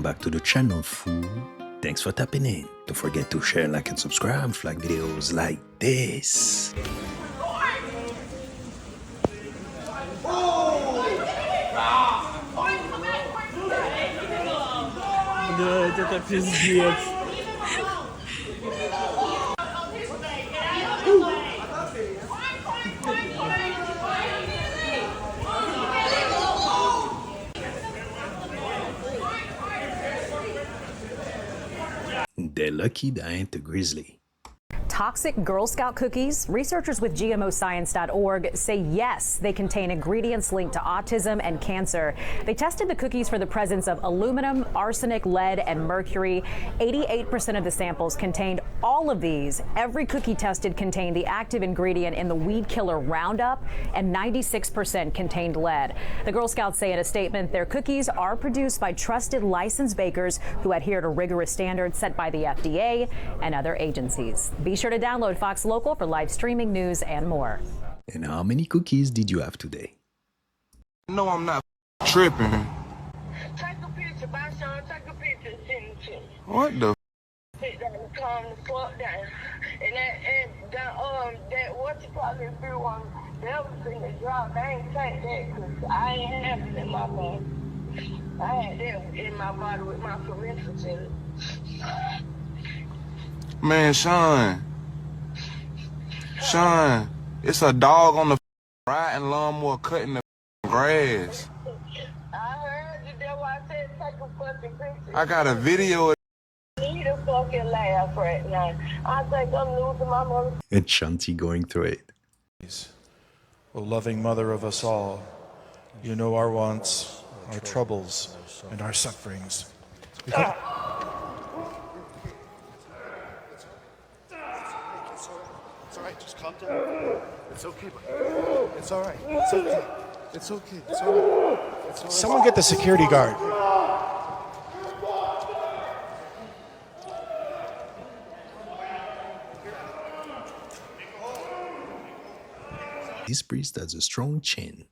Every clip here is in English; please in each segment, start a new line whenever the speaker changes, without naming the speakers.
back to the channel, fool. Thanks for tapping in. Don't forget to share, like, and subscribe for like videos like this.
Это пиздец.
They're lucky that ain't a grizzly.
Toxic Girl Scout cookies? Researchers with GMOscience.org say yes, they contain ingredients linked to autism and cancer. They tested the cookies for the presence of aluminum, arsenic, lead, and mercury. 88% of the samples contained all of these. Every cookie tested contained the active ingredient in the weed killer Roundup, and 96% contained lead. The Girl Scouts say in a statement their cookies are produced by trusted licensed bakers who adhere to rigorous standards set by the FDA and other agencies. Be sure to download Fox Local for live streaming news and more.
And how many cookies did you have today?
No, I'm not tripping.
Take a picture, by Sean. Take a picture and send it to me.
What the?
Sit down and calm the fuck down. And that what you call it, if you want everything to drop, I ain't take that because I ain't have it in my body. I had that in my body with my forensics in it.
Man, Sean, it's a dog on the riding lawnmower cutting the grass.
I heard you. That's why I said take a fucking picture.
I got a video.
I need a fucking laugh right now. I think I'm losing my mother.
And Shanti going through it.
O loving mother of us all, you know our wants, our troubles, and our sufferings.
It's all right, just calm down. It's okay, buddy. It's all right. It's okay. It's okay. It's all right. It's all right.
Someone get the security guard.
This priest has a strong chin.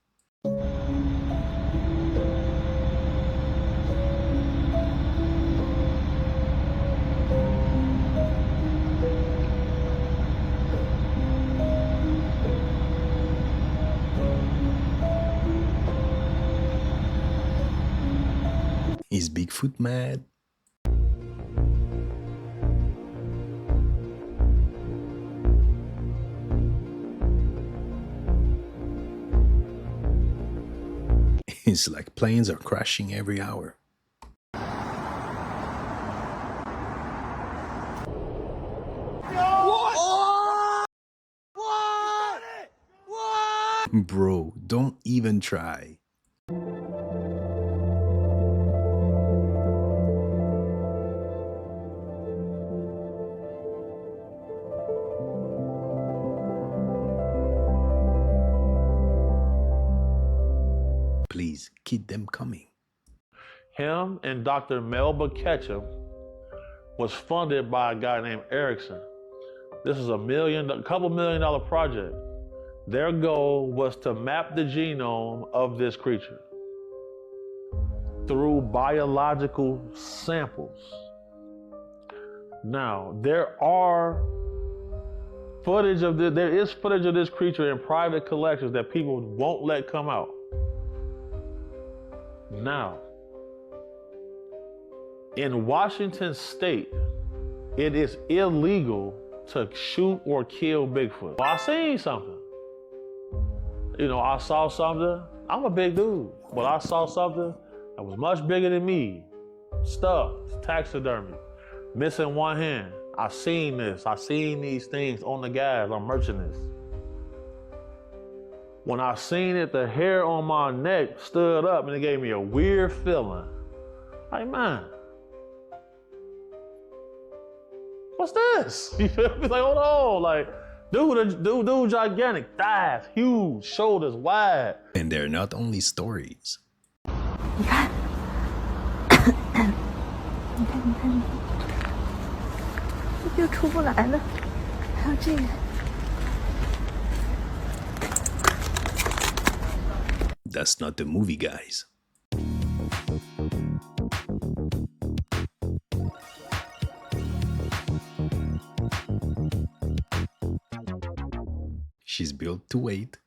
Is Bigfoot mad? It's like planes are crashing every hour. What? Bro, don't even try. Please keep them coming.
Him and Dr. Melba Ketchum was funded by a guy named Erickson. This is a couple $1 million project. Their goal was to map the genome of this creature through biological samples. Now, there is footage of this creature in private collections that people won't let come out. Now, in Washington state, it is illegal to shoot or kill Bigfoot. I seen something. You know, I saw something. I'm a big dude, but I saw something that was much bigger than me. Stuffed, taxidermy, missing one hand. I seen this. I seen these things on the guys. I'm merching this. When I seen it, the hair on my neck stood up and it gave me a weird feeling. Like, man, what's this? You feel me? Like, hold on. Like, dude, gigantic, thighs, huge, shoulders wide.
And they're not only stories.
你看，又出不来了，还有这个。
That's not the movie, guys. She's built to wait.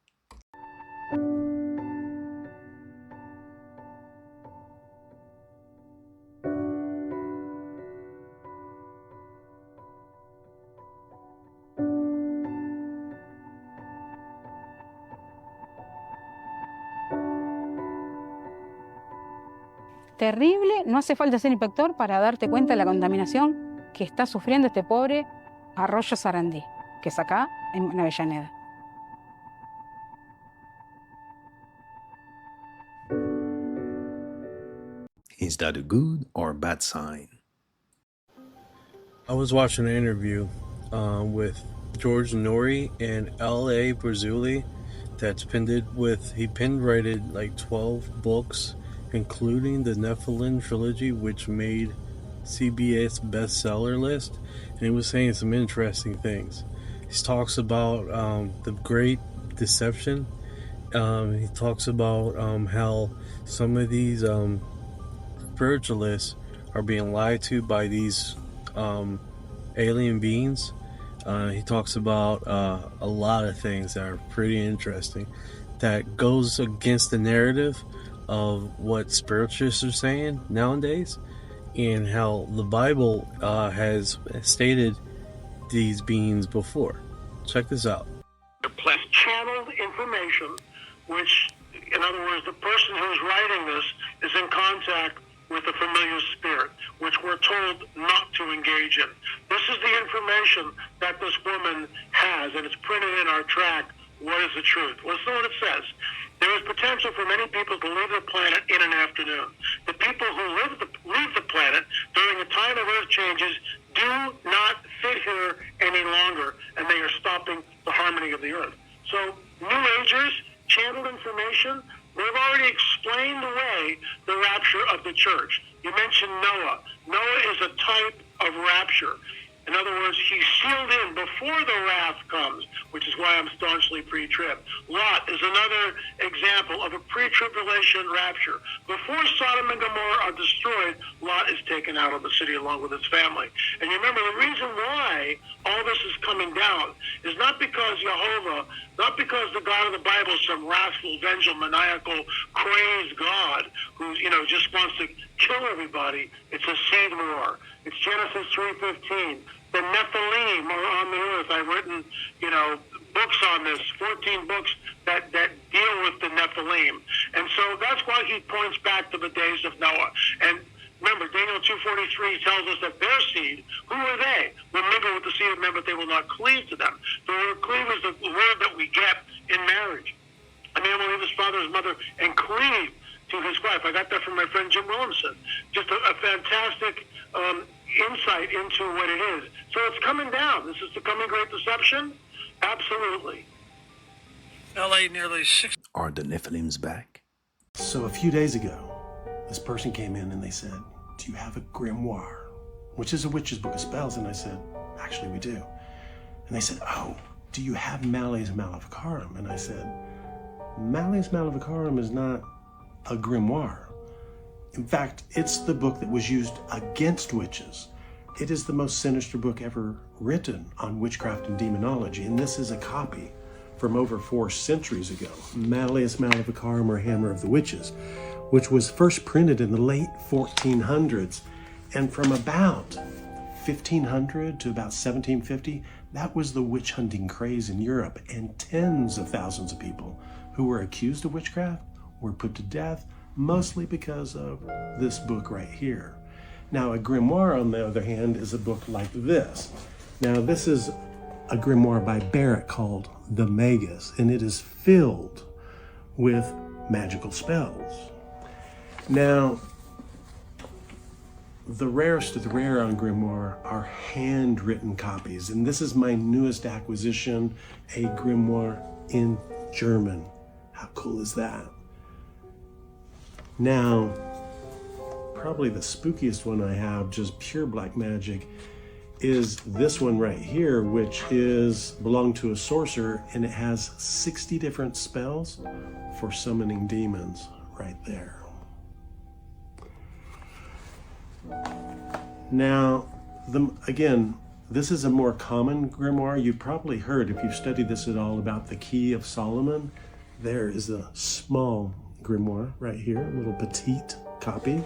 Terrible, no hace falta ser inspector para darte cuenta de la contaminación que está sufriendo este pobre arroyo Sarandí, que es acá en Avellaneda.
Is that a good or bad sign?
I was watching an interview with George Norrie and L.A. Brazuli that's he pen-rated like 12 books, including the Nephilim trilogy, which made CBS bestseller list, and he was saying some interesting things. He talks about the Great Deception. He talks about how some of these spiritualists are being lied to by these alien beings. He talks about a lot of things that are pretty interesting that goes against the narrative of what spiritualists are saying nowadays, and how the Bible has stated these beings before. Check this out.
Channeled information, which, in other words, the person who's writing this is in contact with a familiar spirit, which we're told not to engage in. This is the information that this woman has, and it's printed in our track. What is the truth? Listen to what it says. There is potential for many people to leave the planet in an afternoon. The people who leave the planet during a time of earth changes do not fit here any longer, and they are stopping the harmony of the earth. So, New Agers, channeled information, they've already explained away the rapture of the church. You mentioned Noah. Noah is a type of rapture. In other words, he's sealed in before the wrath comes, which is why I'm staunchly pre-trib. Lot is another example of a pre-tribulation rapture. Before Sodom and Gomorrah are destroyed, Lot is taken out of the city along with his family. And you remember, the reason why all this is coming down is not because Jehovah, not because the God of the Bible is some wrathful, vengeful, maniacal, crazed God who, just wants to kill everybody. It's a seed war. It's Genesis 3:15. The Nephilim are on the earth. I've written, books on this, 14 books that deal with the Nephilim. And so that's why he points back to the days of Noah. And remember, Daniel 2:43 tells us that their seed, who are they? Will mingle with the seed of men, but they will not cleave to them. The word cleave is the word that we get in marriage. A man will leave his father and his mother and cleave to his wife. I got that from my friend Jim Williamson. Just a fantastic insight into what it is. So it's coming down. This is the coming great deception? Absolutely. LA nearly 6.
Are the Nephilims back?
So a few days ago, this person came in and they said, do you have a grimoire? Which is a witch's book of spells. And I said, actually we do. And they said, oh, do you have Malleus Maleficarum? And I said, Malleus Maleficarum is not a grimoire. In fact, it's the book that was used against witches. It is the most sinister book ever written on witchcraft and demonology, and this is a copy from over 4 centuries ago, Malleus Maleficarum, or Hammer of the Witches, which was first printed in the late 1400s, and from about 1500 to about 1750, that was the witch hunting craze in Europe, and tens of thousands of people who were accused of witchcraft were put to death, mostly because of this book right here. Now, a grimoire, on the other hand, is a book like this. Now, this is a grimoire by Barrett called The Magus, and it is filled with magical spells. Now, the rarest of the rare on grimoire are handwritten copies, and this is my newest acquisition, a grimoire in German. How cool is that? Now, probably the spookiest one I have, just pure black magic, is this one right here, which belonged to a sorcerer, and it has 60 different spells for summoning demons right there. Now, again, This is a more common grimoire. You've probably heard, if you've studied this at all, about the Key of Solomon. There is a small grimoire right here, a little petite copy.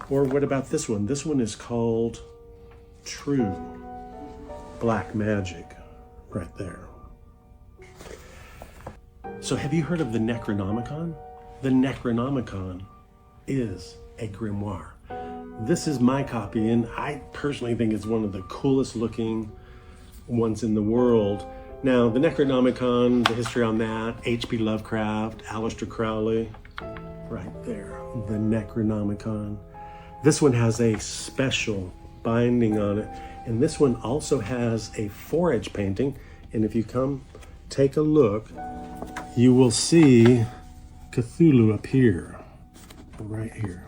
Or what about this one? This one is called True Black Magic, right there. So have you heard of the Necronomicon? The Necronomicon is a grimoire. This is my copy, and I personally think it's one of the coolest looking ones in the world. Now, the Necronomicon, the history on that, H.P. Lovecraft, Aleister Crowley, right there, the Necronomicon. This one has a special binding on it, and this one also has a 4-edge painting, and if you come take a look, you will see Cthulhu appear right here.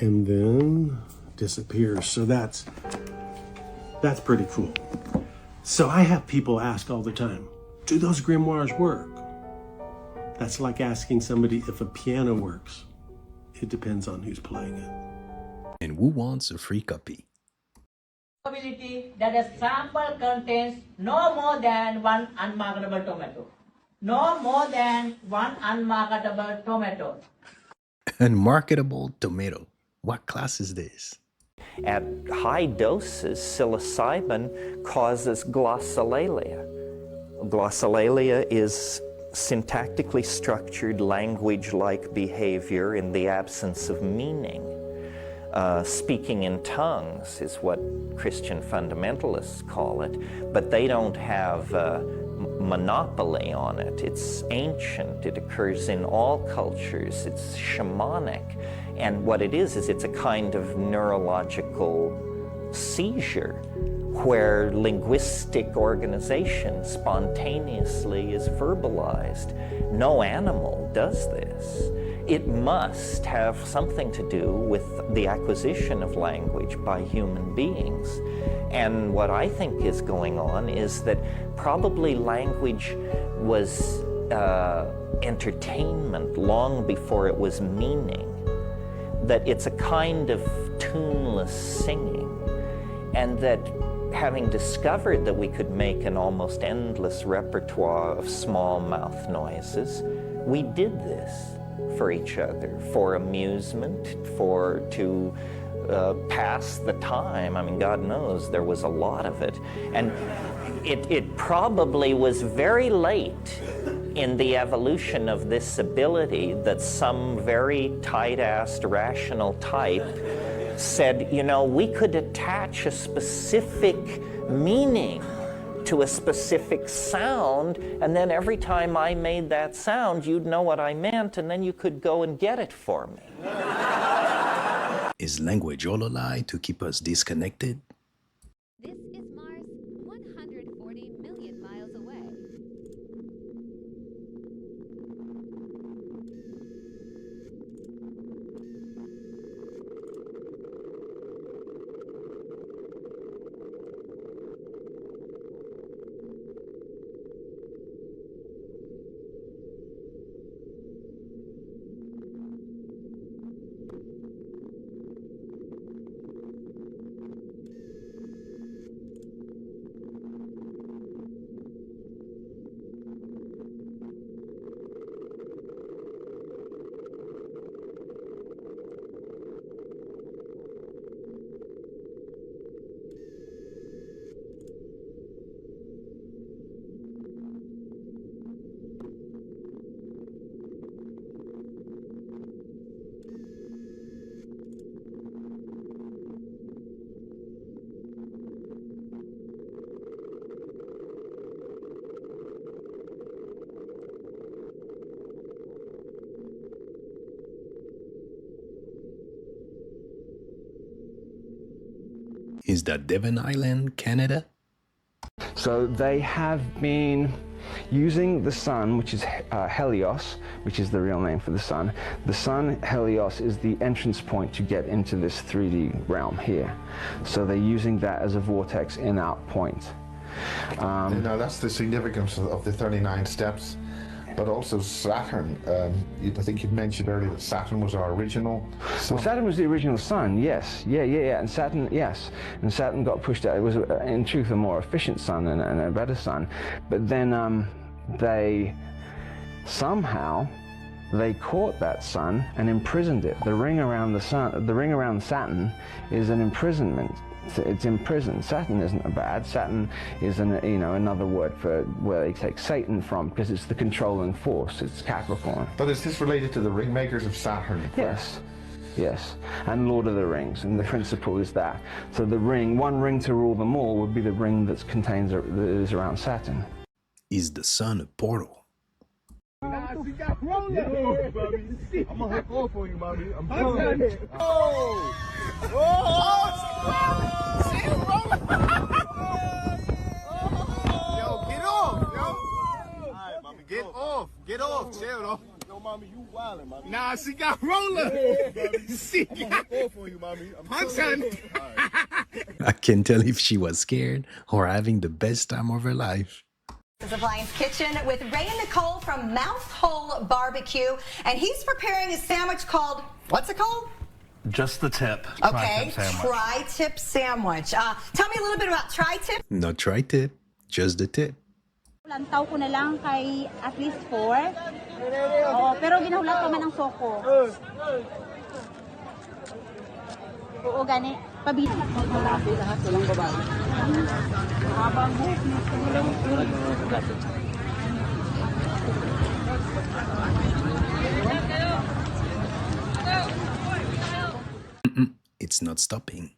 And then disappears. So that's pretty cool. So I have people ask all the time, do those grimoires work? That's like asking somebody if a piano works. It depends on who's playing it.
And who wants a free copy?
Probability that a sample contains no more than one unmarketable tomato. No more than one unmarketable tomato.
Unmarketable tomato. What class is this?
At high doses, psilocybin causes glossolalia. Glossolalia is syntactically structured language-like behavior in the absence of meaning. Speaking in tongues is what Christian fundamentalists call it, but they don't have monopoly on it. It's ancient, it occurs in all cultures, it's shamanic, and what it is it's a kind of neurological seizure where linguistic organization spontaneously is verbalized. No animal does this. It must have something to do with the acquisition of language by human beings. And what I think is going on is that probably language was entertainment long before it was meaning. That it's a kind of tuneless singing. And that having discovered that we could make an almost endless repertoire of small mouth noises, we did this for each other, for amusement, to pass the time. I mean, God knows there was a lot of it. And it probably was very late in the evolution of this ability that some very tight-assed rational type said, you know, we could attach a specific meaning to a specific sound, and then every time I made that sound, you'd know what I meant, and then you could go and get it for me.
Is language all a lie to keep us disconnected?
This is Mars, 140 million miles away.
Is that Devon Island, Canada?
So they have been using the sun, which is Helios, which is the real name for the sun. The sun, Helios, is the entrance point to get into this 3D realm here. So they're using that as a vortex in-out point.
Now that's the significance of the 39 steps.
But also Saturn. I think you mentioned earlier that Saturn was our original sun.
Well, Saturn was the original sun, yes. Yeah. And Saturn, yes. And Saturn got pushed out. It was, in truth, a more efficient sun and a better sun. But then they somehow caught that sun and imprisoned it. The ring around the sun, the ring around Saturn, is an imprisonment. It's imprisoned. Saturn isn't bad. Saturn is another word for where they take Satan from, because it's the controlling force. It's Capricorn.
But is this related to the ring makers of Saturn?
Yes, and Lord of the Rings, and the principle is that. So the ring, one ring to rule them all, would be the ring that is around Saturn.
Is the sun a portal?
I'm gonna hook off on you, mommy. I'm telling you. Oh! Yo, get off, yo! Alright, mommy, get off. Get off, chill, though. Yo, mommy, you wildin', mommy. Nah, she got roller. She got off on you, mommy. I'm telling you.
I can tell if she was scared or having the best time of her life.
This is Appliance Kitchen with Ray and Nicole from Mouth Hole Barbecue, and he's preparing a sandwich called, what's it called?
Just the tip.
Okay,
Tri-tip sandwich.
tri-tip sandwich. Tell me a little bit about tri-tip.
Not tri-tip, just the tip.
Lantaw ko na lang kay at least 4. Oo, pero ginahulat pa man ang soko. Oo, gani. Pabili. Malaki lahat, walang babae. Habang buhok mo,
It's not stopping.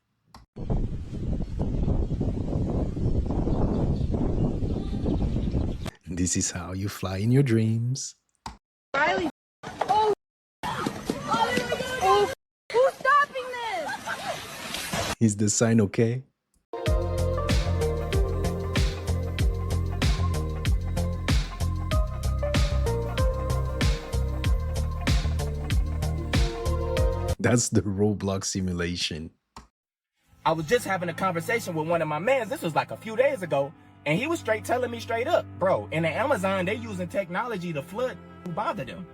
This is how you fly in your dreams.
Riley. Oh, who's stopping this?
Is the sign okay? That's the Roblox simulation.
I was just having a conversation with one of my mans. This was like a few days ago. And he was straight telling me straight up, bro, in the Amazon, they're using technology to flood who bother them.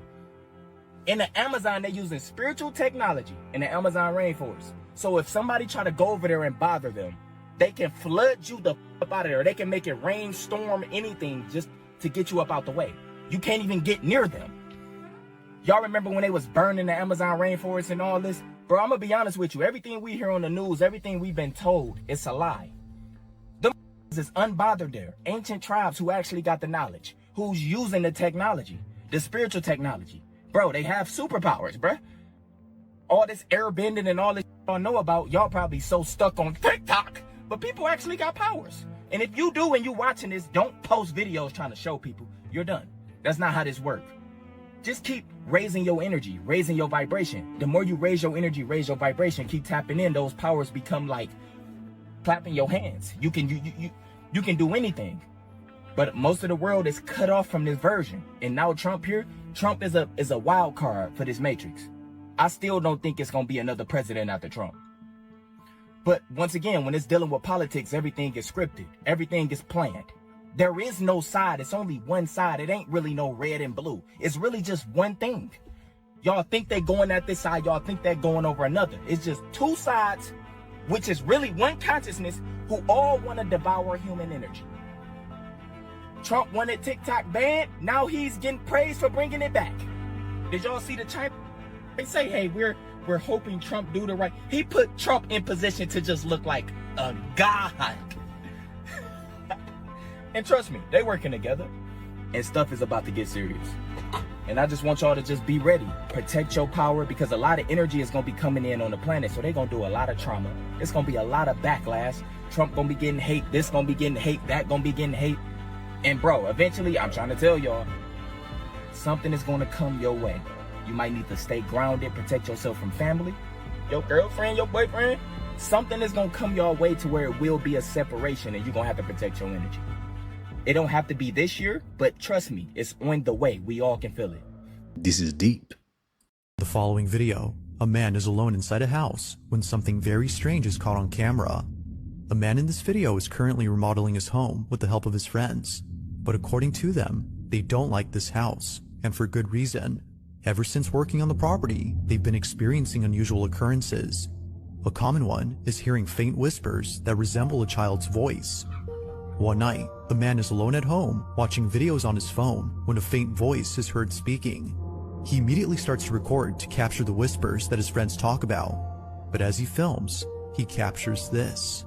In the Amazon, they're using spiritual technology in the Amazon rainforest. So if somebody try to go over there and bother them, they can flood you the up out of there. They can make it rain, storm, anything just to get you up out the way. You can't even get near them. Y'all remember when they was burning the Amazon rainforest and all this? Bro, I'm gonna be honest with you. Everything we hear on the news, everything we've been told, it's a lie. Them is unbothered there. Ancient tribes who actually got the knowledge, who's using the technology, the spiritual technology. Bro, they have superpowers, bro. All this airbending and all this y'all know about, y'all probably so stuck on TikTok, but people actually got powers. And if you do and you watching this, don't post videos trying to show people. You're done. That's not how this works. Just keep raising your energy, raising your vibration. The more you raise your energy, raise your vibration, keep tapping in, those powers become like clapping your hands. You can do anything. But most of the world is cut off from this version. And now Trump here, Trump is a wild card for this matrix. I still don't think it's gonna be another president after Trump. But once again, when it's dealing with politics, everything is scripted. Everything is planned. There is no side. It's only one side. It ain't really no red and blue. It's really just one thing. Y'all think they're going at this side. Y'all think they're going over another. It's just two sides, which is really one consciousness, who all want to devour human energy. Trump wanted TikTok banned. Now he's getting praised for bringing it back. Did y'all see the China? They say, hey, we're hoping Trump do the right. He put Trump in position to just look like a god. And trust me, they working together, and stuff is about to get serious. And I just want y'all to just be ready. Protect your power, because a lot of energy is going to be coming in on the planet, so they're going to do a lot of trauma. It's going to be a lot of backlash. Trump going to be getting hate. This going to be getting hate. That going to be getting hate. And bro, eventually, I'm trying to tell y'all, something is going to come your way. You might need to stay grounded, protect yourself from family, your girlfriend, your boyfriend. Something is going to come your way to where it will be a separation, and you're going to have to protect your energy. It don't have to be this year, but trust me, it's on the way. We all can feel it.
This is deep.
The following video, a man is alone inside a house when something very strange is caught on camera. A man in this video is currently remodeling his home with the help of his friends, but according to them, They don't like this house, and for good reason. Ever since working on the property, they've been experiencing unusual occurrences. A common one is hearing faint whispers that resemble a child's voice. One night, the man is alone at home watching videos on his phone when a faint voice is heard speaking. He immediately starts to record to capture the whispers that his friends talk about, but as he films, he captures this.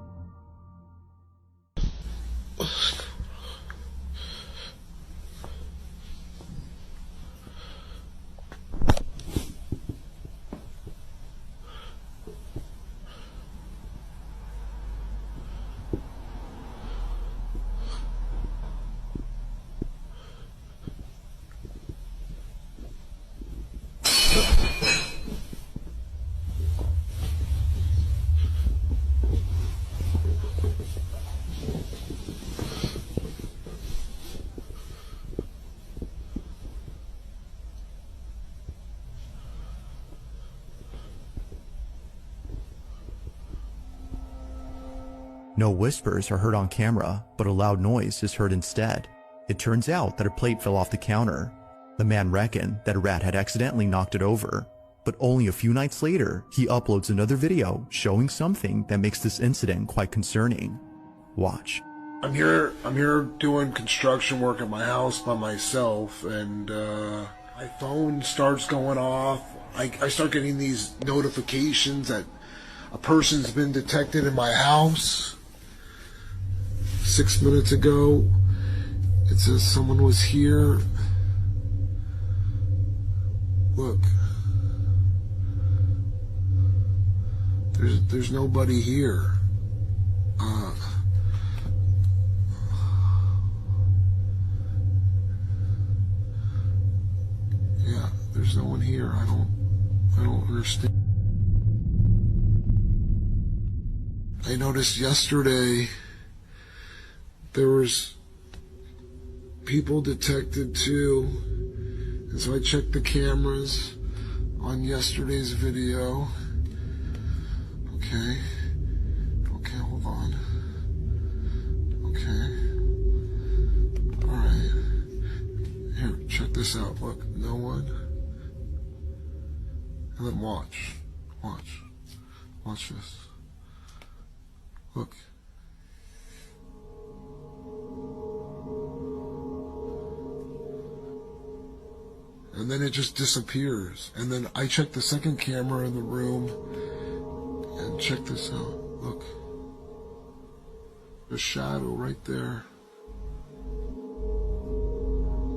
No whispers are heard on camera, but a loud noise is heard instead. It turns out that a plate fell off the counter. The man reckoned that a rat had accidentally knocked it over, but only a few nights later, he uploads another video showing something that makes this incident quite concerning. Watch.
I'm here doing construction work at my house by myself, and my phone starts going off. I start getting these notifications that a person's been detected in my house. 6 minutes ago, it says someone was here. Look. There's nobody here. Yeah, there's no one here. I don't understand. I noticed yesterday there was people detected too, and so I checked the cameras on yesterday's video. Okay, hold on. Okay, alright. Here, check this out. Look, no one. And then watch this. Look. And then it just disappears. And then I check the second camera in the room and check this out. Look. A shadow right there.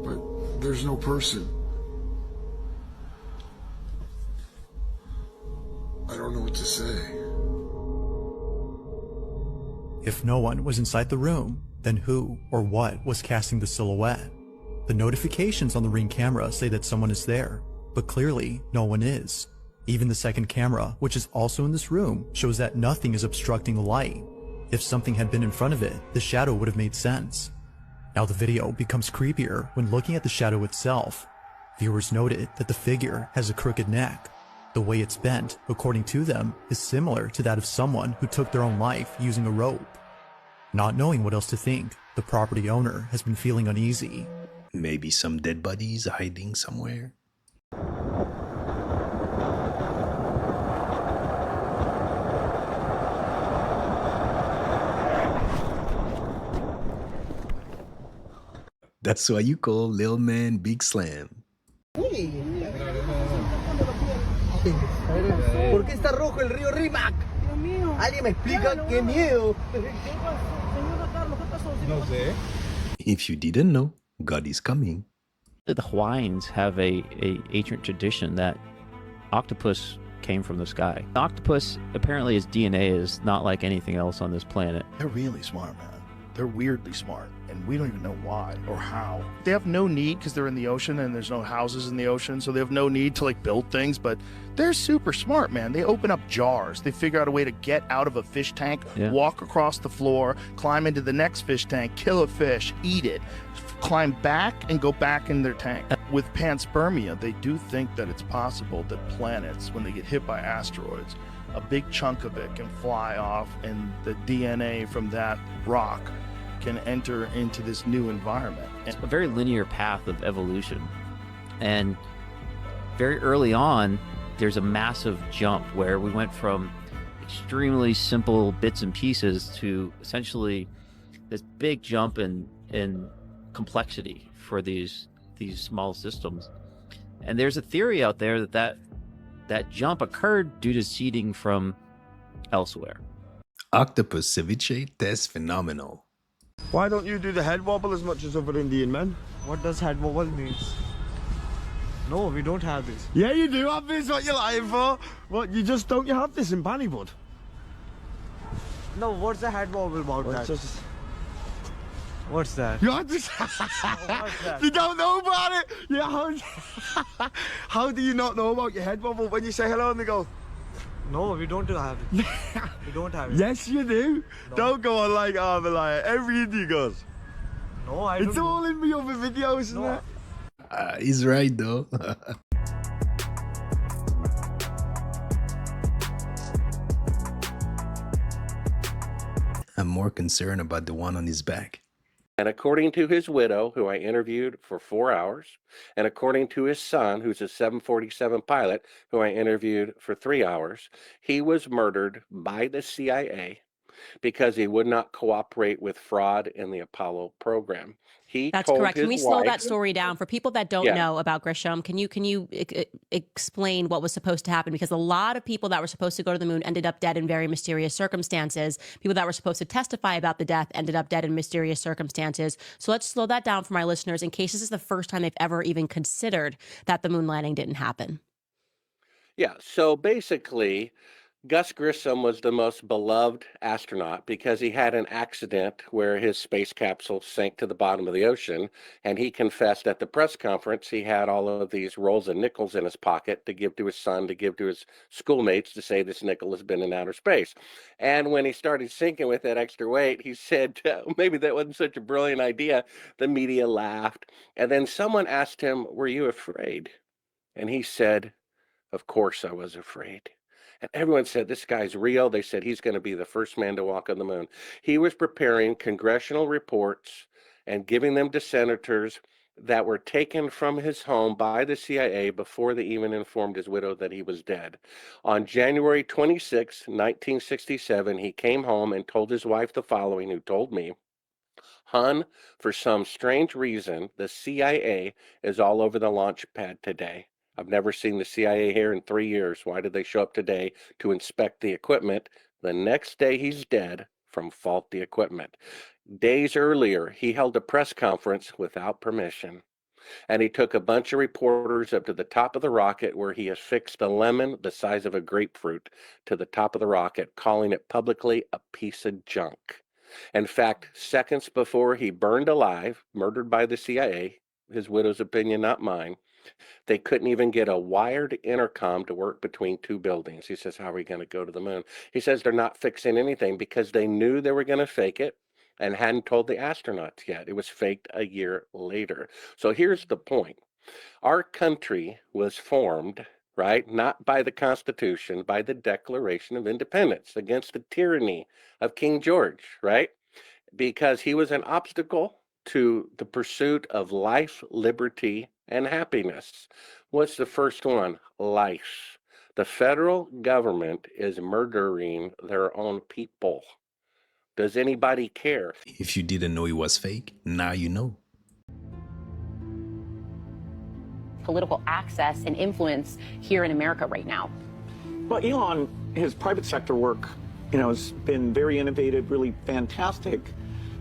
But there's no person. I don't know what to say.
If no one was inside the room, then who or what was casting the silhouette? The notifications on the Ring camera say that someone is there, but clearly no one is. Even the second camera, which is also in this room, shows that nothing is obstructing the light. If something had been in front of it, the shadow would have made sense. Now the video becomes creepier when looking at the shadow itself. Viewers noted that the figure has a crooked neck. The way it's bent, according to them, is similar to that of someone who took their own life using a rope. Not knowing what else to think, the property owner has been feeling uneasy.
Maybe some dead bodies hiding somewhere? That's why you call Lil Man Big Slam.
¿Por qué está rojo el río Rímac? Dios mío. ¿Alguien me explica? ¡Qué miedo!
No sé.
If you didn't know, God is coming.
The Hawaiians have a ancient tradition that octopus came from the sky. The octopus, apparently his DNA is not like anything else on this planet.
They're really smart, man. They're weirdly smart, and we don't even know why or how. They have no need, because they're in the ocean and there's no houses in the ocean, so they have no need to like build things, but they're super smart, man. They open up jars. They figure out a way to get out of a fish tank, walk across the floor, climb into the next fish tank, kill a fish, eat it, climb back and go back in their tank. With panspermia, they do think that it's possible that planets, when they get hit by asteroids, a big chunk of it can fly off and the DNA from that rock can enter into this new environment.
It's a very linear path of evolution. And very early on, there's a massive jump where we went from extremely simple bits and pieces to essentially this big jump in complexity for these small systems. And there's a theory out there that jump occurred due to seeding from elsewhere.
Octopus ceviche tastes phenomenal.
Why don't you do the head wobble as much as other Indian men?
What does head wobble means? No, we don't have this.
Yeah, you do have this. What you lying for? What, you just don't you have this in Bannybud?
No, what's the head wobble about that? What's that?
You just you don't know about it. Yeah, how do you not know about your head wobble when you say hello and they go?
No, we don't have it. We don't have it.
Yes, you do. No. Don't go on like I'm a liar. Every Indian goes.
No, I don't.
It's all in my other videos, isn't it?
He's right though. I'm more concerned about the one on his back.
And according to his widow, who I interviewed for 4 hours, and according to his son, who's a 747 pilot, who I interviewed for 3 hours, he was murdered by the CIA because he would not cooperate with fraud in the Apollo program.
That's correct. Can we slow that story down for people that don't know about Grisham? Can you explain what was supposed to happen? Because a lot of people that were supposed to go to the moon ended up dead in very mysterious circumstances. People that were supposed to testify about the death ended up dead in mysterious circumstances. So let's slow that down for my listeners in case this is the first time they've ever even considered that the moon landing didn't happen.
Yeah, so basically, Gus Grissom was the most beloved astronaut because he had an accident where his space capsule sank to the bottom of the ocean, and he confessed at the press conference he had all of these rolls of nickels in his pocket to give to his son, to give to his schoolmates, to say this nickel has been in outer space. And when he started sinking with that extra weight, he said, maybe that wasn't such a brilliant idea. The media laughed. And then someone asked him, were you afraid? And he said, of course I was afraid. And everyone said, this guy's real. They said he's going to be the first man to walk on the moon. He was preparing congressional reports and giving them to senators that were taken from his home by the CIA before they even informed his widow that he was dead. On January 26, 1967, he came home and told his wife the following, who told me, "Hun, for some strange reason, the CIA is all over the launch pad today. I've never seen the CIA here in 3 years. Why did they show up today to inspect the equipment? The next day he's dead from faulty equipment." Days earlier, he held a press conference without permission. And he took a bunch of reporters up to the top of the rocket where he affixed a lemon the size of a grapefruit to the top of the rocket, calling it publicly a piece of junk. In fact, seconds before he burned alive, murdered by the CIA, his widow's opinion, not mine, they couldn't even get a wired intercom to work between two buildings. He says, how are we going to go to the moon? He says they're not fixing anything because they knew they were going to fake it and hadn't told the astronauts yet. It was faked a year later. So here's the point. Our country was formed, right, not by the Constitution, by the Declaration of Independence against the tyranny of King George, right? Because he was an obstacle to the pursuit of life, liberty, and happiness. What's the first one? Life. The federal government is murdering their own people. Does anybody care?
If you didn't know it was fake, now you know.
Political access and influence here in America right now.
Well, Elon, his private sector work, has been very innovative, really fantastic.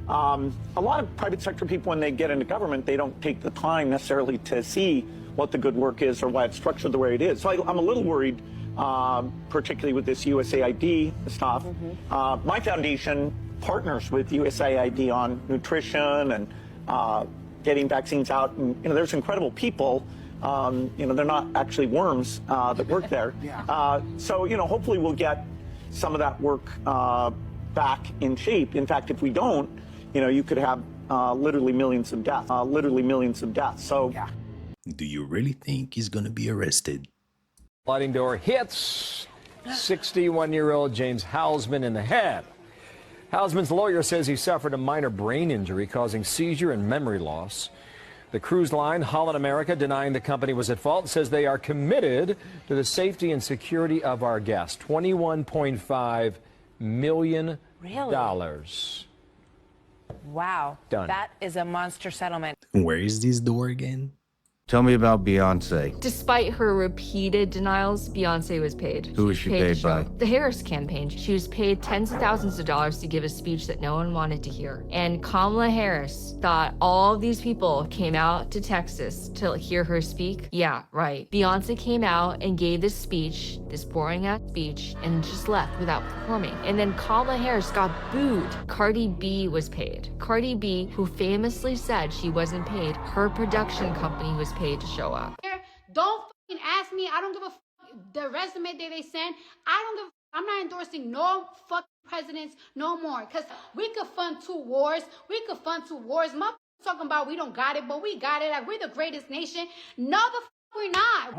A lot of private sector people, when they get into government, they don't take the time necessarily to see what the good work is or why it's structured the way it is. So I'm a little worried, particularly with this USAID stuff. My foundation partners with USAID on nutrition and getting vaccines out. And, there's incredible people. They're not actually worms that work there. So, hopefully we'll get some of that work back in shape. In fact, if we don't, you could have literally millions of deaths. So,
do you really think he's going to be arrested?
Sliding door hits 61-year-old James Hausman in the head.
Hausman's lawyer says he suffered a minor brain injury causing seizure and memory loss. The cruise line, Holland America, denying the company was at fault, says they are committed to the safety and security of our guests. $21.5 million.
Really? Wow.
Done.
That is a monster settlement.
Where is this door again?
Tell me about Beyonce.
Despite her repeated denials, Beyonce was paid.
Who was she paid by?
The Harris campaign. She was paid tens of thousands of dollars to give a speech that no one wanted to hear. And Kamala Harris thought all of these people came out to Texas to hear her speak. Yeah, right. Beyonce came out and gave this speech, this boring ass speech, and just left without performing. And then Kamala Harris got booed. Cardi B was paid. Cardi B, who famously said she wasn't paid, her production company was paid to show up.
Don't fucking ask me. I don't give a fuck the resume that they send. I don't give a fuck. I'm not endorsing no fucking presidents no more. Because we could fund 2 wars. We could fund 2 wars. Motherfuckers talking about we don't got it, but we got it. Like, we're the greatest nation. No, the fuck we're not.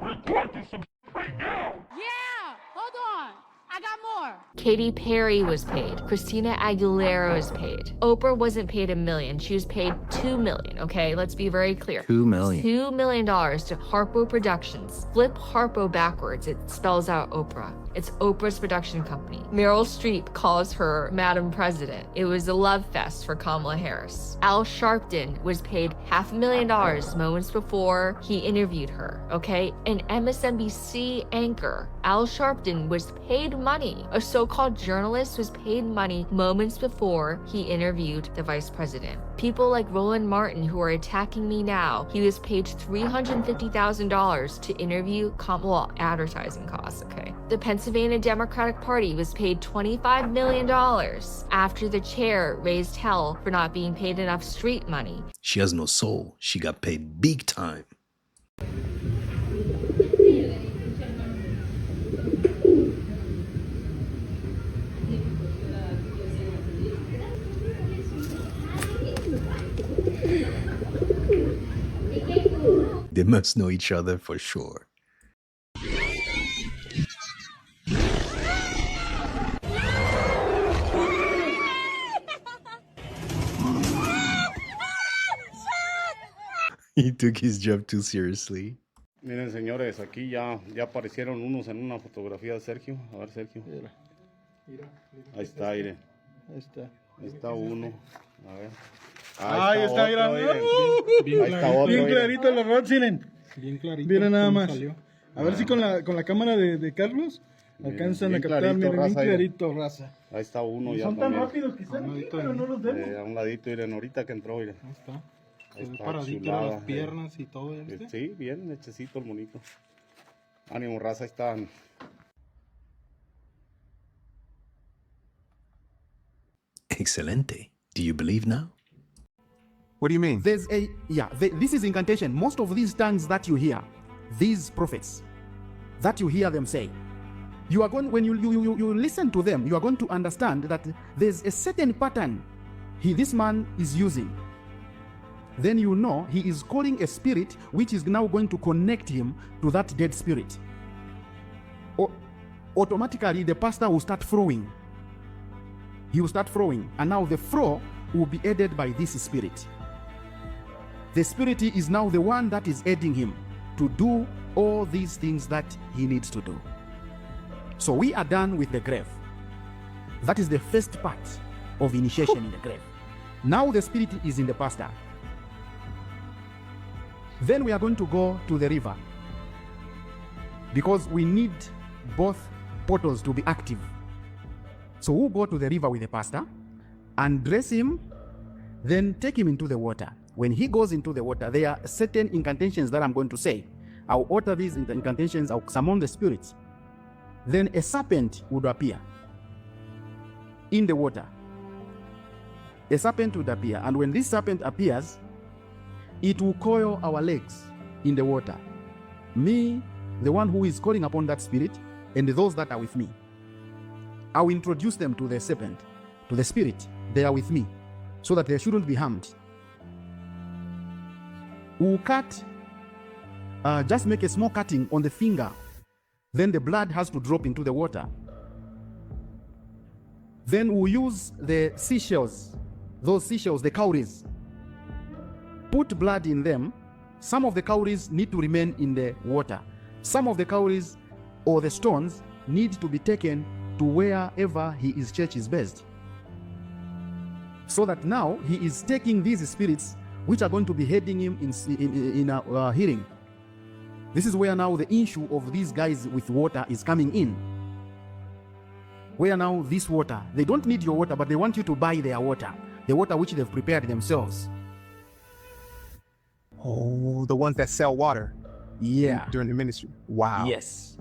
Yeah, hold on. I got more.
Katy Perry was paid. Christina Aguilera was paid. Oprah wasn't paid $1 million. She was paid $2 million, okay? Let's be very clear.
$2 million.
$2 million to Harpo Productions. Flip Harpo backwards. It spells out Oprah. It's Oprah's production company. Meryl Streep calls her Madam President. It was a love fest for Kamala Harris. Al Sharpton was paid $500,000 moments before he interviewed her, okay? An MSNBC anchor, Al Sharpton, was paid money. A so-called journalist was paid money moments before he interviewed the vice president. People like Roland Martin, who are attacking me now, he was paid $350,000 to interview Kamala, advertising costs, okay? The Pennsylvania Democratic Party was paid $25 million after the chair raised hell for not being paid enough street money.
She has no soul. She got paid big time. They must know each other for sure. He took his job too seriously.
Miren, señores, aquí ya aparecieron unos en una fotografía de Sergio. A ver, Sergio. Ahí está, mire. Ahí está uno. A ver.
Ahí está, mira. Bien clarito los rods, miren.
Bien clarito.
Miren nada más.
Salió.
A ver si con la cámara de Carlos alcanzan a captar. Miren, bien clarito, raza.
Ahí está uno.
Son tan rápidos que están aquí, pero no los vemos.
A un ladito, miren, ahorita que entró, miren.
Ahí está.
Ahí está
paradito, las piernas y todo. ¿Viste?
Sí, bien hechecito el monito. Ánimo, raza, ahí están.
Excelente. Do you believe now?
What do you mean?
There's a, this is incantation. Most of these tongues that you hear, these prophets, that you hear them say, you are going, when you listen to them, you are going to understand that there's a certain pattern this man is using. Then you know he is calling a spirit which is now going to connect him to that dead spirit. Automatically, the pastor will start throwing. He will start throwing, and now the throw will be aided by this spirit. The spirit is now the one that is aiding him to do all these things that he needs to do. So we are done with the grave. That is the first part of initiation in the grave. Now the spirit is in the pastor. Then we are going to go to the river, because we need both portals to be active. So we'll go to the river with the pastor, undress him, then take him into the water. When he goes into the water, there are certain incantations that I'm going to say. I'll utter these incantations, I'll summon the spirits. Then a serpent would appear in the water. A serpent would appear, and when this serpent appears, it will coil our legs in the water. Me, the one who is calling upon that spirit, and those that are with me. I will introduce them to the serpent, to the spirit. They are with me, so that they shouldn't be harmed. We'll cut, just make a small cutting on the finger. Then the blood has to drop into the water. Then we'll use the seashells, those seashells, the cowries. Put blood in them. Some of the cowries need to remain in the water. Some of the cowries or the stones need to be taken to wherever his church is based. So that now he is taking these spirits which are going to be heading him in a hearing. This is where now the issue of these guys with water is coming in. Where now this water, they don't need your water, but they want you to buy their water, the water which they've prepared themselves.
Oh, the ones that sell water.
Yeah.
During the ministry. Wow.
Yes.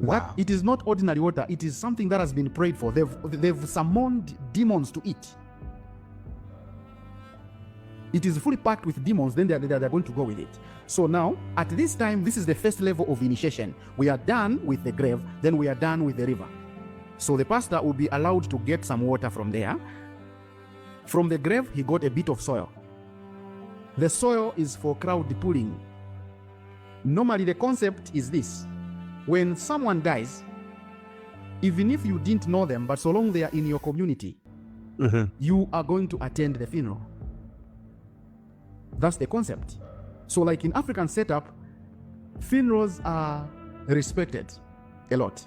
Wow. It is not ordinary water. It is something that has been prayed for. They've summoned demons to it. It is fully packed with demons. Then they're going to go with it. So now, at this time, this is the first level of initiation. We are done with the grave. Then we are done with the river. So the pastor will be allowed to get some water from there. From the grave, he got a bit of soil. The soil is for crowd pulling. Normally, the concept is this. When someone dies, even if you didn't know them, but so long they are in your community, you are going to attend the funeral. That's the concept. So like in African setup, funerals are respected a lot.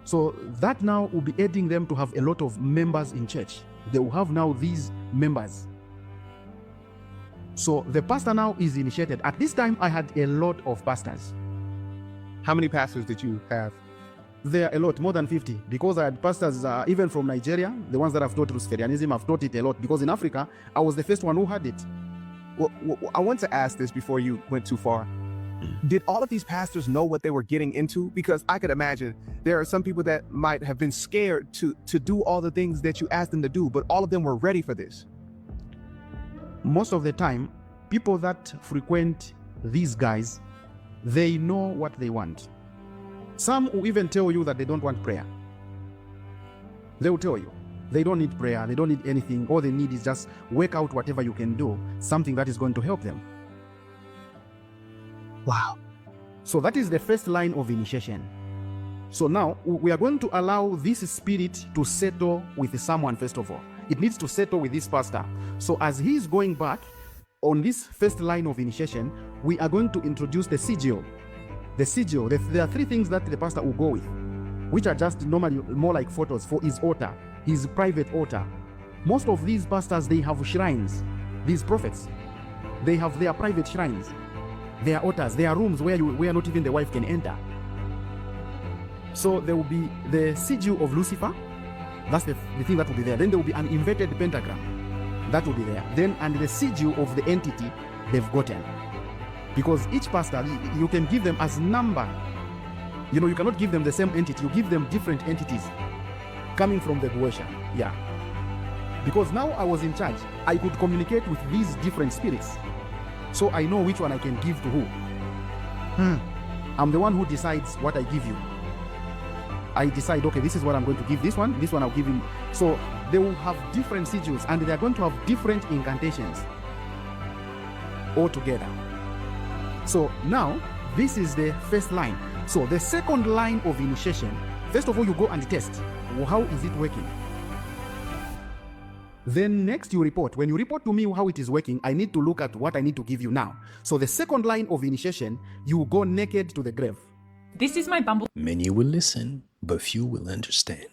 So that now will be aiding them to have a lot of members in church. They will have now these members. So the pastor now is initiated. At this time, I had a lot of pastors.
How many pastors did you have?
There are a lot, more than 50, because I had pastors even from Nigeria, the ones that have taught Luciferianism, I've taught it a lot, because in Africa, I was the first one who had it.
Well, I want to ask this before you went too far. Did all of these pastors know what they were getting into? Because I could imagine there are some people that might have been scared to do all the things that you asked them to do, but all of them were ready for this.
Most of the time, people that frequent these guys, they know what they want. Some will even tell you that they don't want prayer. They will tell you they don't need prayer, they don't need anything. All they need is just work out whatever you can do, something that is going to help them.
Wow.
So that is the first line of initiation. So now we are going to allow this spirit to settle with someone first of all. It needs to settle with this pastor. So as he is going back on this first line of initiation, we are going to introduce the sigil. The sigil, there are three things that the pastor will go with, which are just normally more like photos for his altar, his private altar. Most of these pastors, they have shrines. These prophets, they have their private shrines, their altars, their rooms where not even the wife can enter. So there will be the sigil of Lucifer. That's the thing that will be there. Then there will be an inverted pentagram. That will be there. Then, and the sigil of the entity they've gotten. Because each pastor, you can give them as number. You know, you cannot give them the same entity. You give them different entities coming from the Goesha. Yeah. Because now I was in charge. I could communicate with these different spirits. So I know which one I can give to who. I'm the one who decides what I give you. I decide, okay, this is what I'm going to give this one I'll give him. So they will have different sigils and they are going to have different incantations altogether. So now, this is the first line. So the second line of initiation, first of all, you go and test. Well, how is it working? Then next you report. When you report to me how it is working, I need to look at what I need to give you now. So the second line of initiation, you go naked to the grave.
This is my Bumble.
Many will listen, but few will understand.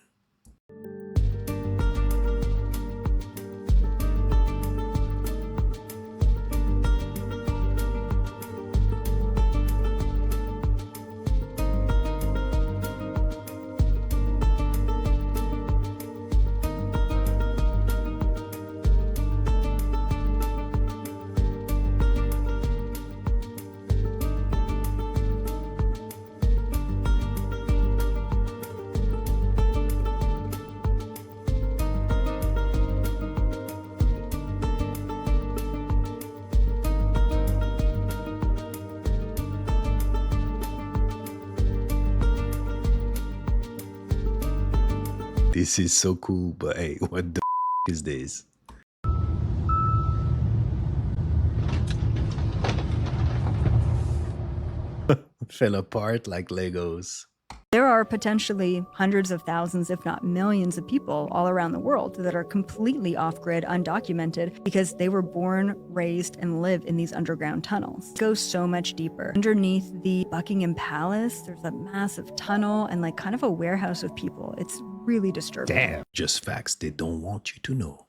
This is so cool, but hey, what the is this? Fell apart like Legos.
There are potentially hundreds of thousands, if not millions of people all around the world that are completely off-grid, undocumented, because they were born, raised, and live in these underground tunnels. It goes so much deeper. Underneath the Buckingham Palace, there's a massive tunnel and like kind of a warehouse of people. It's really disturbing.
Damn. Just facts they don't want you to know.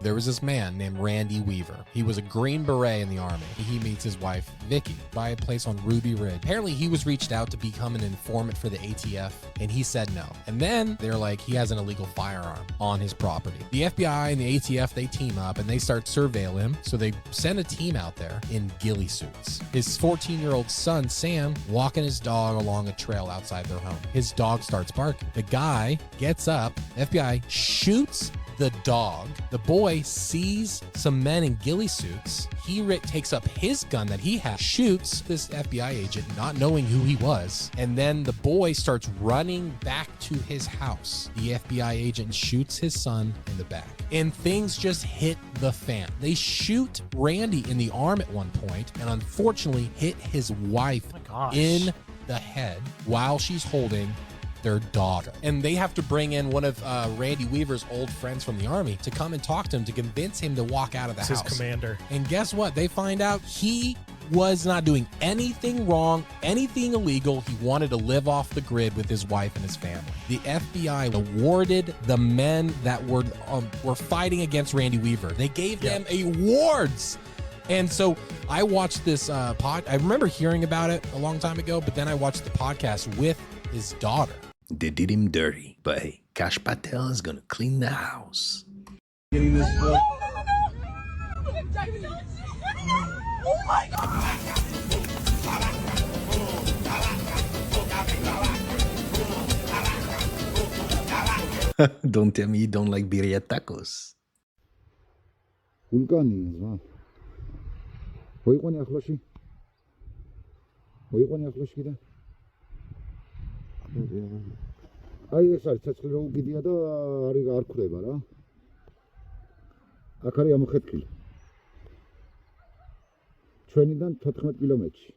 There was this man named Randy Weaver. He was a Green Beret in the Army. He meets his wife, Vicky, by a place on Ruby Ridge. Apparently, he was reached out to become an informant for the ATF, and he said no. And then they're like, he has an illegal firearm on his property. The FBI and the ATF, they team up, and they start surveil him. So they send a team out there in ghillie suits. His 14-year-old son, Sam, walking his dog along a trail outside their home. His dog starts barking. The guy gets up, FBI shoots the dog. The boy sees some men in ghillie suits. He takes up his gun that he has, shoots this FBI agent, not knowing who he was. And then the boy starts running back to his house. The FBI agent shoots his son in the back. And things just hit the fan. They shoot Randy in the arm at one point and unfortunately hit his wife in the head while she's holding their daughter. And they have to bring in one of Randy Weaver's old friends from the Army to come and talk to him to convince him to walk out of the house.
His commander.
And guess what? They find out he was not doing anything wrong, anything illegal. He wanted to live off the grid with his wife and his family. The FBI awarded the men that were fighting against Randy Weaver. They gave them awards. And so I watched this I remember hearing about it a long time ago, but then I watched the podcast with his daughter.
They did him dirty, but hey, Kash Patel is gonna clean the house.
Getting this book.
Oh my God!
Don't tell me you don't like birria tacos.
Vulcani, Hoyqani aqloshi. Hoyqani aqloshi kida. აი ეს არის ცეცხლი რო უკიდია და არ ქრება რა. აქ არის ამოხეთქილი. ჩვენიდან 14 კილომეტრში.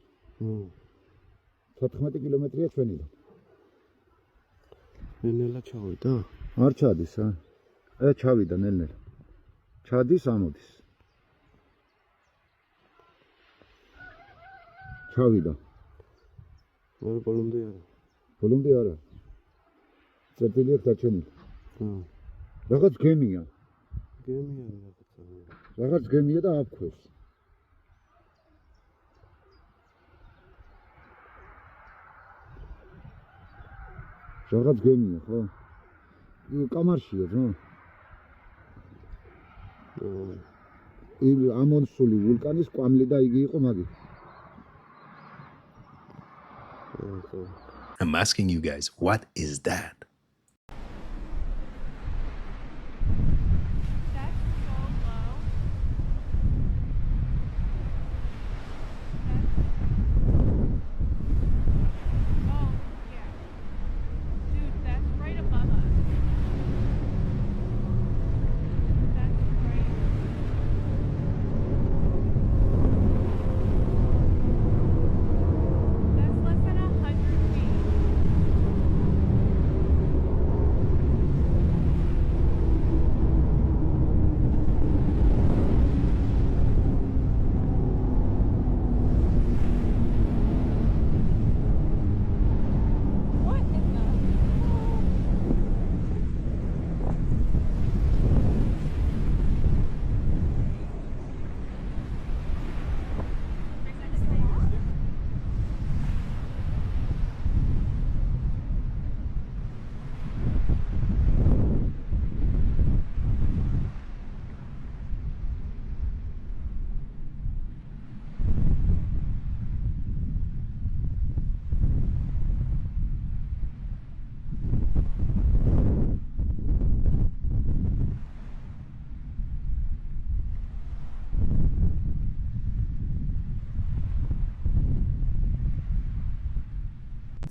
14 კილომეტრია ჩვენიდან.
ნელ-ნელა ჩავიდა?
არ ჩადის რა. ჩავიდა ნელ-ნელა. ჩადის ამოდის. ჩავიდა.
არა ბოლომდე არა.
ბოლომდე არა. წერტილია დარჩენილი. რაღაც გემია.
გემია რაღაცა.
რაღაც გემია და აფქვეს. რაღაც გემია, ხო? კამარშია, რა. ამონსული ვულკანის კვამლი და იგი იყო მაგი.
I'm asking you guys, what is that?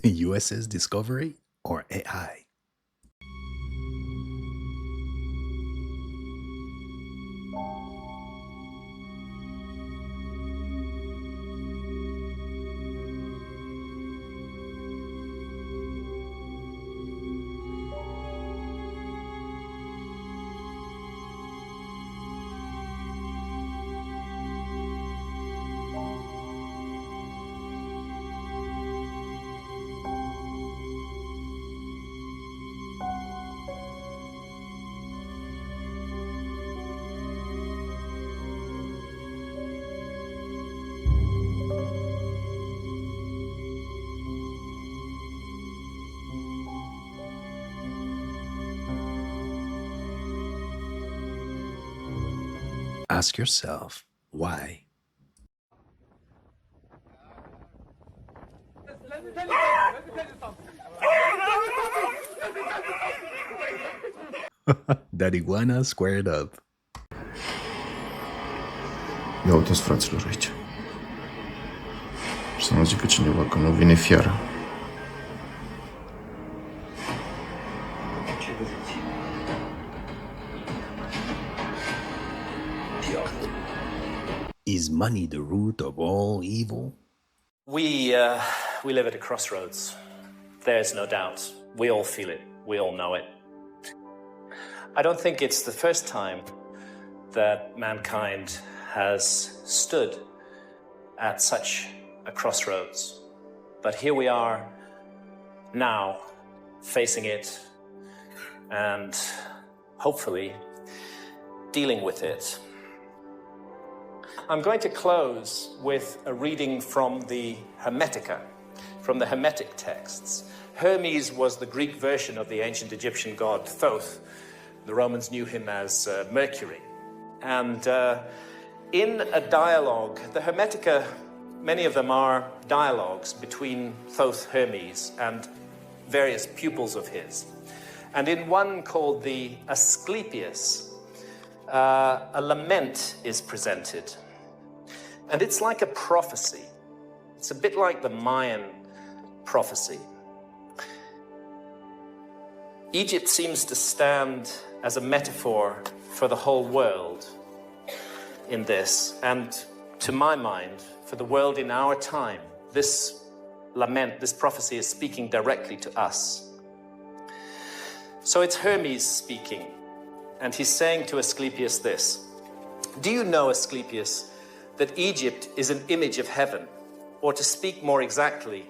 USS Discovery or AI? ask yourself why. That iguana squared up.
Ia uite-ți, fraților, aici. Să nu zică cineva că nu vine fiara.
Is money the root of all evil?
We live at a crossroads. There's no doubt. We all feel it. We all know it. I don't think it's the first time that mankind has stood at such a crossroads. But here we are now, facing it and hopefully dealing with it. I'm going to close with a reading from the Hermetica, from the Hermetic texts. Hermes was the Greek version of the ancient Egyptian god Thoth. The Romans knew him as Mercury. And in a dialogue, the Hermetica, many of them are dialogues between Thoth, Hermes, and various pupils of his. And in one called the Asclepius, a lament is presented. And it's like a prophecy. It's a bit like the Mayan prophecy. Egypt seems to stand as a metaphor for the whole world in this, and to my mind, for the world in our time. This lament, this prophecy is speaking directly to us. So it's Hermes speaking, and he's saying to Asclepius this: do you know, Asclepius, that Egypt is an image of heaven? Or to speak more exactly,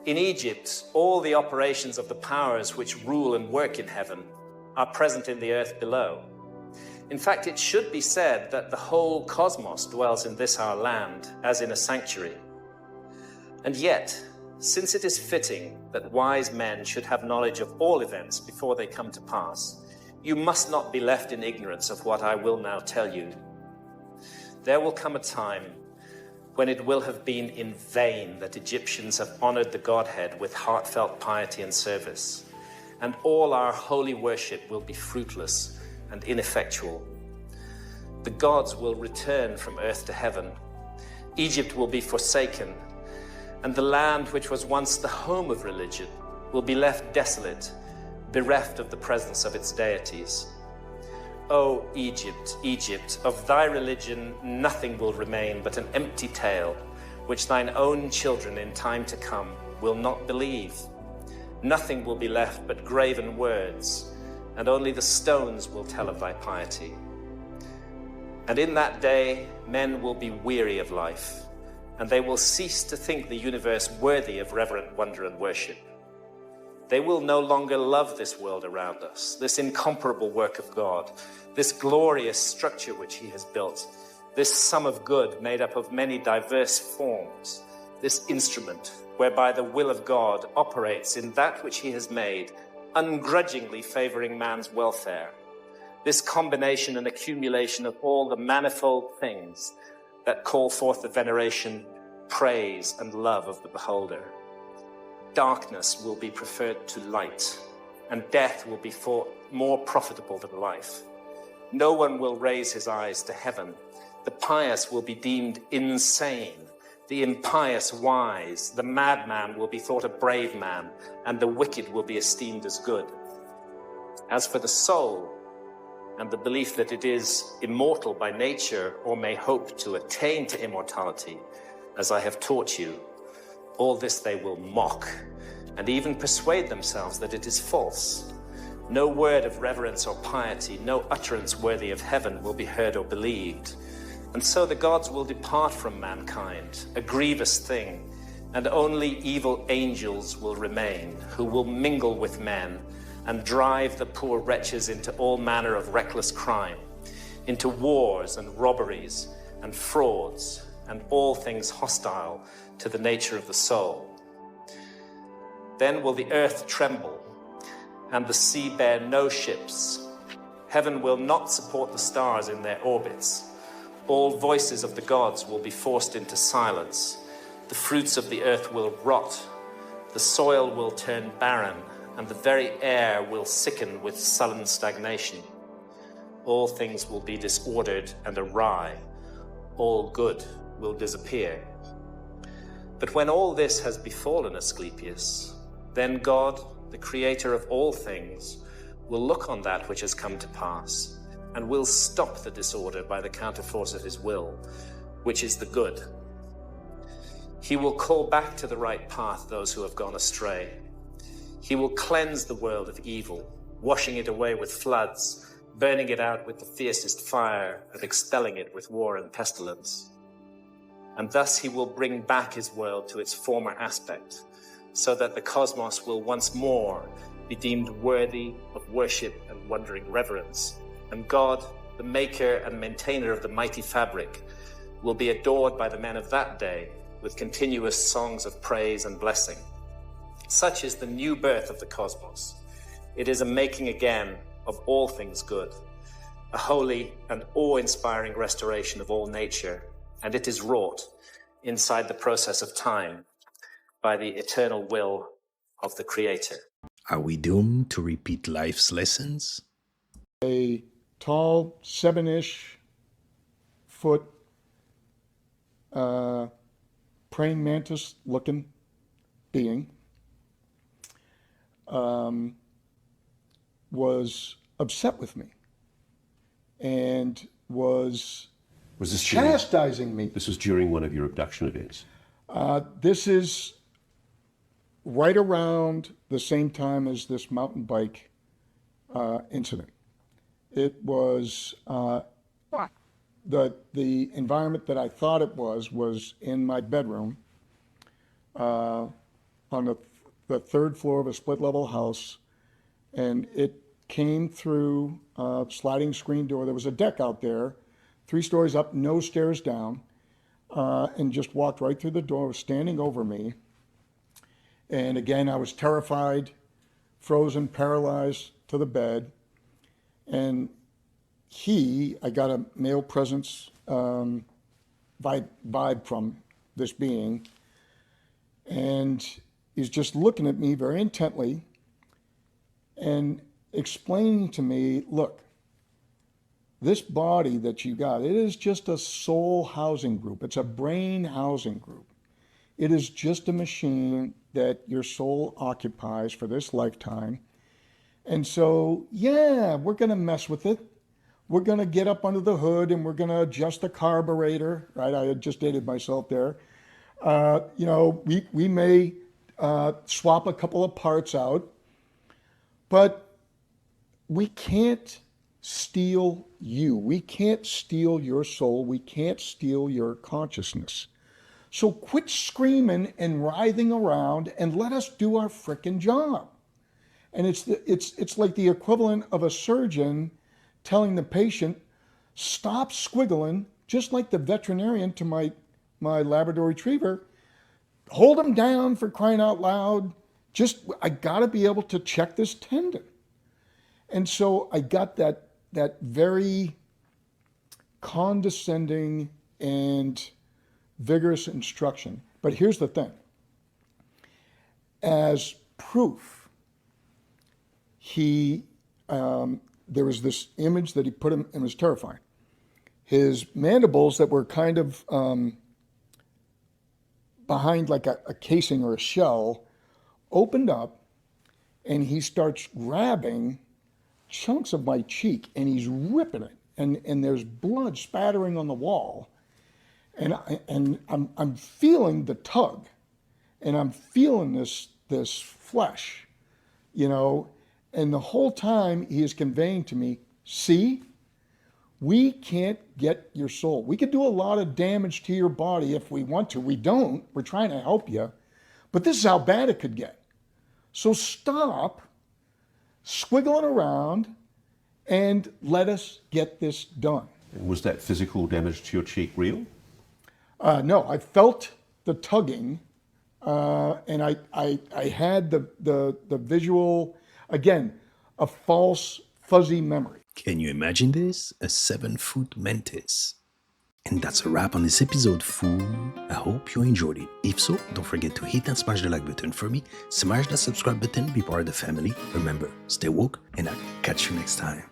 in Egypt, all the operations of the powers which rule and work in heaven are present in the earth below. In fact, it should be said that the whole cosmos dwells in this our land, as in a sanctuary. And yet, since it is fitting that wise men should have knowledge of all events before they come to pass, you must not be left in ignorance of what I will now tell you. There will come a time when it will have been in vain that Egyptians have honored the Godhead with heartfelt piety and service, and all our holy worship will be fruitless and ineffectual. The gods will return from earth to heaven. Egypt will be forsaken, and the land which was once the home of religion will be left desolate, bereft of the presence of its deities. O Egypt, Egypt, of thy religion nothing will remain but an empty tale, which thine own children in time to come will not believe. Nothing will be left but graven words, and only the stones will tell of thy piety. And in that day men will be weary of life, and they will cease to think the universe worthy of reverent wonder and worship. They will no longer love this world around us, this incomparable work of God, this glorious structure which he has built, this sum of good made up of many diverse forms, this instrument whereby the will of God operates in that which he has made, ungrudgingly favoring man's welfare, this combination and accumulation of all the manifold things that call forth the veneration, praise, and love of the beholder. Darkness will be preferred to light, and death will be thought more profitable than life. No one will raise his eyes to heaven. The pious will be deemed insane, the impious wise, the madman will be thought a brave man, and the wicked will be esteemed as good. As for the soul, and the belief that it is immortal by nature or may hope to attain to immortality, as I have taught you, all this they will mock, and even persuade themselves that it is false. No word of reverence or piety, no utterance worthy of heaven will be heard or believed. And so the gods will depart from mankind, a grievous thing, and only evil angels will remain, who will mingle with men and drive the poor wretches into all manner of reckless crime, into wars and robberies and frauds, and all things hostile to the nature of the soul. Then will the earth tremble, and the sea bear no ships. Heaven will not support the stars in their orbits. All voices of the gods will be forced into silence. The fruits of the earth will rot. The soil will turn barren, and the very air will sicken with sullen stagnation. All things will be disordered and awry. All good will disappear. But when all this has befallen Asclepius, then God, the creator of all things, will look on that which has come to pass, and will stop the disorder by the counterforce of his will, which is the good. He will call back to the right path those who have gone astray. He will cleanse the world of evil, washing it away with floods, burning it out with the fiercest fire, and expelling it with war and pestilence. And thus he will bring back his world to its former aspect, so that the cosmos will once more be deemed worthy of worship and wondering reverence. And God, the maker and maintainer of the mighty fabric, will be adored by the men of that day with continuous songs of praise and blessing. Such is the new birth of the cosmos. It is a making again of all things good, a holy and awe-inspiring restoration of all nature, and it is wrought inside the process of time by the eternal will of the Creator.
Are we doomed to repeat life's lessons?
A tall, 7-ish foot praying mantis looking being was upset with me and was
this
chastising me.
This was during one of your abduction events?
This is right around the same time as this mountain bike incident. It was the environment that I thought it was in my bedroom on the third floor of a split level house, and it came through a sliding screen door. There was a deck out there, 3 stories up, no stairs down, and just walked right through the door, was standing over me. And again, I was terrified, frozen, paralyzed to the bed. And I got a male presence vibe from this being. And he's just looking at me very intently and explaining to me, look, this body that you got, it is just a soul housing group. It's a brain housing group. It is just a machine that your soul occupies for this lifetime. And so, yeah, we're going to mess with it. We're going to get up under the hood and we're going to adjust the carburetor, right? I had just dated myself there. We may swap a couple of parts out, but we can't steal you. We can't steal your soul. We can't steal your consciousness. So quit screaming and writhing around and let us do our frickin' job. And it's like the equivalent of a surgeon telling the patient, stop squiggling, just like the veterinarian to my Labrador Retriever, hold him down, for crying out loud. I gotta be able to check this tendon. And so I got that very condescending and vigorous instruction. But here's the thing. As proof, there was this image that he put him, and it was terrifying. His mandibles that were kind of behind like a casing or a shell opened up, and he starts grabbing chunks of my cheek and he's ripping it, and there's blood spattering on the wall, and I'm feeling the tug, and I'm feeling this flesh, and the whole time he is conveying to me, see, we can't get your soul. We could do a lot of damage to your body if we want to. We don't. We're trying to help you, but this is how bad it could get. So stop squiggling around and let us get this done.
Was that physical damage to your cheek real?
No, I felt the tugging, and I had the visual, again, a false, fuzzy memory.
Can you imagine this? A 7-foot mantis. And that's a wrap on this episode, fool. I hope you enjoyed it. If so, don't forget to hit and smash the like button for me, smash the subscribe button, be part of the family. Remember, stay woke, and I'll catch you next time.